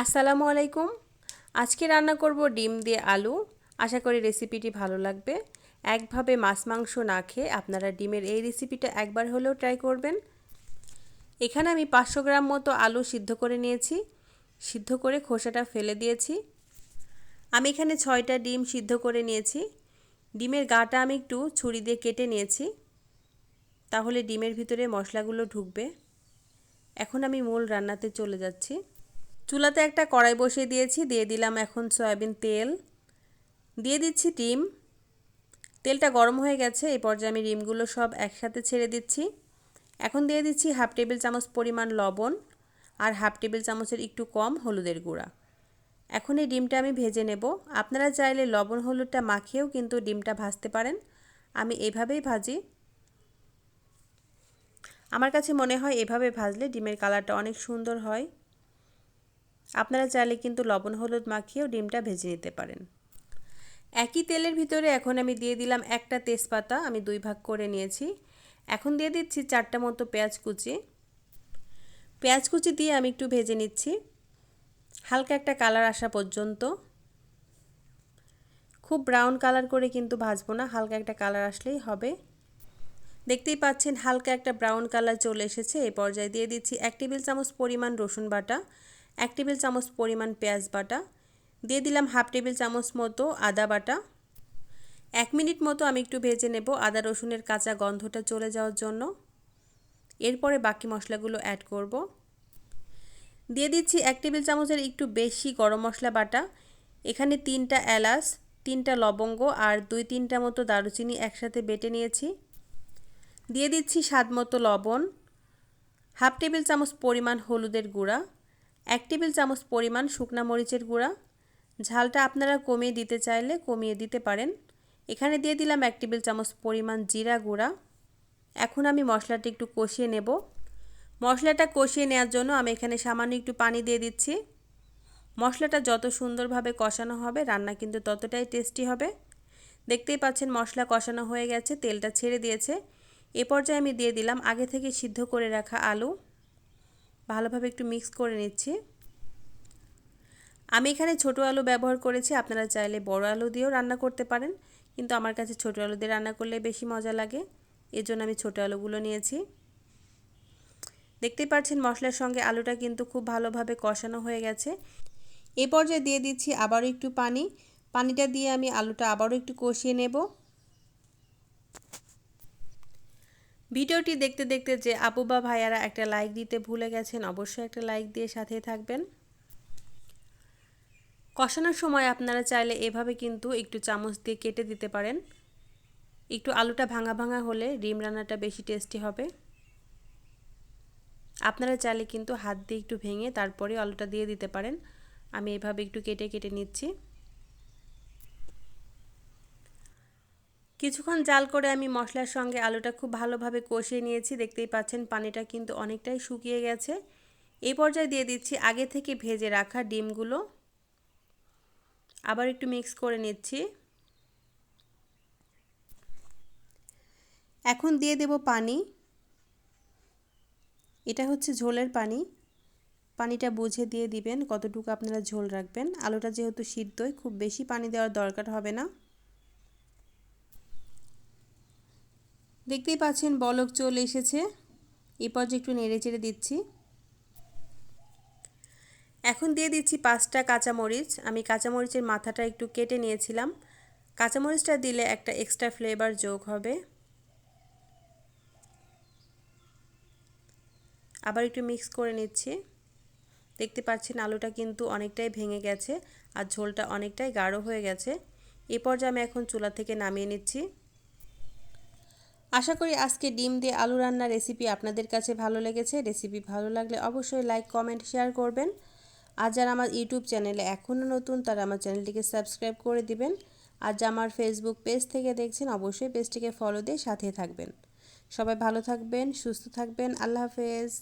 আসসালামু আলাইকুম। আজকে রান্না করব ডিম দিয়ে আলু। আশা করি রেসিপিটি ভালো লাগবে। একভাবে মাছ মাংস না খেয়ে আপনারা ডিমের এই রেসিপিটা একবার হলেও ট্রাই করবেন। এখানে আমি 500 গ্রাম মতো আলু সিদ্ধ করে নিয়েছি। সিদ্ধ করে খোসাটা ফেলে দিয়েছি। আমি এখানে 6টা ডিম সিদ্ধ করে নিয়েছি। ডিমের গাটা আমি একটু ছুরি দিয়ে কেটে নিয়েছি, তাহলে ডিমের ভিতরে মশলাগুলো ঢুকবে। এখন আমি মূল রান্নাতে চলে যাচ্ছি। চুলাতে একটা কড়াই বসিয়ে দিয়েছি, দিয়ে দিলাম এখন সয়াবিন তেল, দিয়ে দিচ্ছি ডিম। তেলটা গরম হয়ে গেছে, এই পর্যায়ে আমি ডিমগুলো সব একসাথে ছেড়ে দিচ্ছি। এখন দিয়ে দিচ্ছি হাফ টেবিল চামচ পরিমাণ লবণ আর হাফ টেবিল চামচের একটু কম হলুদের গুঁড়া। এখন এই ডিমটা আমি ভেজে নেব। আপনারা চাইলে লবণ হলুদটা মাখিয়েও কিন্তু ডিমটা ভাজতে পারেন। আমি এভাবেই ভাজি। আমার কাছে মনে হয় এভাবে ভাজলে ডিমের কালারটা অনেক সুন্দর হয়। আপনারা চাইলে কিন্তু লবণ হলুদ মাখিয়েও ডিমটা ভেজে নিতে পারেন। একই তেলের ভিতরে এখন আমি দিয়ে দিলাম একটা তেজপাতা, আমি 2 ভাগ করে নিয়েছি। এখন দিয়ে দিচ্ছি 4টা মতো পেঁয়াজ কুচি। পেঁয়াজ কুচি দিয়ে আমি একটু ভেজে নিচ্ছি, হালকা একটা কালার আসা পর্যন্ত। খুব ব্রাউন কালার করে কিন্তু ভাজবো না, হালকা একটা কালার আসলেই হবে। দেখতেই পাচ্ছেন হালকা একটা ব্রাউন কালার চলে এসেছে। এই পর্যায়ে দিয়ে দিচ্ছি 1 টেবিল চামচ পরিমাণ রসুন বাটা, 1 টেবিল চামচ পরিমাণ পেঁয়াজ বাটা, দিয়ে দিলাম হাফ টেবিল চামচ মতো আদা বাটা। 1 মিনিট মতো আমি একটু ভেজে নেব আদা রসুনের কাঁচা গন্ধটা চলে যাওয়ার জন্য। এরপরে বাকি মশলাগুলো অ্যাড করব। দিয়ে দিচ্ছি 1 টেবিল চামচের একটু বেশি গরম মশলা বাটা। এখানে 3টা এলাচ, 3টা লবঙ্গ আর 2-3টা মতো দারুচিনি একসাথে বেটে নিয়েছি। দিয়ে দিচ্ছি স্বাদ মতো লবণ, হাফ টেবিল চামচ পরিমাণ হলুদের গুঁড়া, 1 টেবিল চামচ পরিমাণ শুকনা মরিচের গুঁড়া। ঝালটা আপনারা কমিয়ে দিতে চাইলে কমিয়ে দিতে পারেন। এখানে দিয়ে দিলাম 1 টেবিল চামচ পরিমাণ জিরা গুঁড়া। এখন আমি মশলাটা একটু কষিয়ে নেব। মশলাটা কষিয়ে নেওয়ার জন্য আমি এখানে সামান্য একটু পানি দিয়ে দিচ্ছি। মশলাটা যত সুন্দরভাবে কষানো হবে রান্না কিন্তু ততটাই টেস্টি হবে। দেখতেই পাচ্ছেন মশলা কষানো হয়ে গেছে, তেলটা ছেড়ে দিয়েছে। এ পর্যায়ে আমি দিয়ে দিলাম আগে থেকে সিদ্ধ করে রাখা আলু। ভালোভাবে একটু মিক্স করে নিচ্ছি। আমি এখানে ছোট আলু ব্যবহার করেছি, আপনারা চাইলে বড় আলু দিয়েও রান্না করতে পারেন, কিন্তু আমার কাছে ছোট আলু দিয়ে রান্না করলে বেশি মজা লাগে, এজন্য আমি ছোট আলুগুলো নিয়েছি। দেখতেই পাচ্ছেন মশলার সঙ্গে আলুটা কিন্তু খুব ভালোভাবে কষানো হয়ে গেছে। এই পর্যায়ে দিয়ে দিচ্ছি আবারও একটু পানি। পানিটা দিয়ে আমি আলুটা আবারও একটু কষিয়ে নেব। ভিডিওটি দেখতে দেখতে যে আপু বা ভাইয়ারা একটা লাইক দিতে ভুলে গেছেন, অবশ্যই একটা লাইক দিয়ে সাথে থাকবেন। কষানোর সময় আপনারা চাইলে এভাবে কিন্তু একটু চামচ দিয়ে কেটে দিতে পারেন। একটু আলুটা ভাঙা ভাঙা হলে ডিম রান্নাটা বেশি টেস্টি হবে। আপনারা চাইলে কিন্তু হাত দিয়ে একটু ভেঙে তারপরে আলুটা দিয়ে দিতে পারেন। আমি এভাবে একটু কেটে কেটে নিচ্ছি। কিছুক্ষণ জাল করে আমি মশলার সঙ্গে আলুটা খুব ভালোভাবে কষিয়ে নিয়েছি। দেখতেই পাচ্ছেন পানিটা কিন্তু অনেকটাই শুকিয়ে গেছে। এই পর্যায়ে দিয়ে দিচ্ছি আগে থেকে ভেজে রাখা ডিমগুলো। আবার একটু মিক্স করে নিচ্ছি। এখন দিয়ে দেব পানি। এটা হচ্ছে ঝোলের পানি। পানিটা বুঝে দিয়ে দিবেন কতটুকু আপনারা ঝোল রাখবেন। আলুটা যেহেতু সিদ্ধই, খুব বেশি পানি দেওয়ার দরকার হবে না। দেখতেই পাচ্ছেন বলক চলে এসেছে। এই পর্যায়ে একটু নেড়ে চেড়ে দিচ্ছি। এখন দিয়ে দিচ্ছি 5টা কাঁচামরিচ। আমি কাঁচামরিচের মাথাটা একটু কেটে নিয়েছিলাম। কাঁচামরিচটা দিলে একটা এক্সট্রা ফ্লেভার যোগ হবে। আবার একটু মিক্স করে নিচ্ছি। দেখতে পাচ্ছেন আলুটা কিন্তু অনেকটাই ভেঙে গেছে আর ঝোলটা অনেকটাই গাঢ় হয়ে গেছে। এই পর্যায়ে আমি এখন চুলা থেকে নামিয়ে নিচ্ছি। আশা করি আজকে ডিম দিয়ে আলু রান্নার রেসিপি আপনাদের কাছে ভালো লেগেছে। রেসিপি ভালো লাগলে অবশ্যই লাইক কমেন্ট শেয়ার করবেন। আর যারা আমার ইউটিউব চ্যানেলে এখনও নতুন তারা আমার চ্যানেলটিকে সাবস্ক্রাইব করে দিবেন। আর যারা আমার ফেসবুক পেজ থেকে দেখছেন অবশ্যই পেজটিকে ফলো দিয়ে সাথে থাকবেন। সবাই ভালো থাকবেন, সুস্থ থাকবেন। আল্লাহ হাফেজ।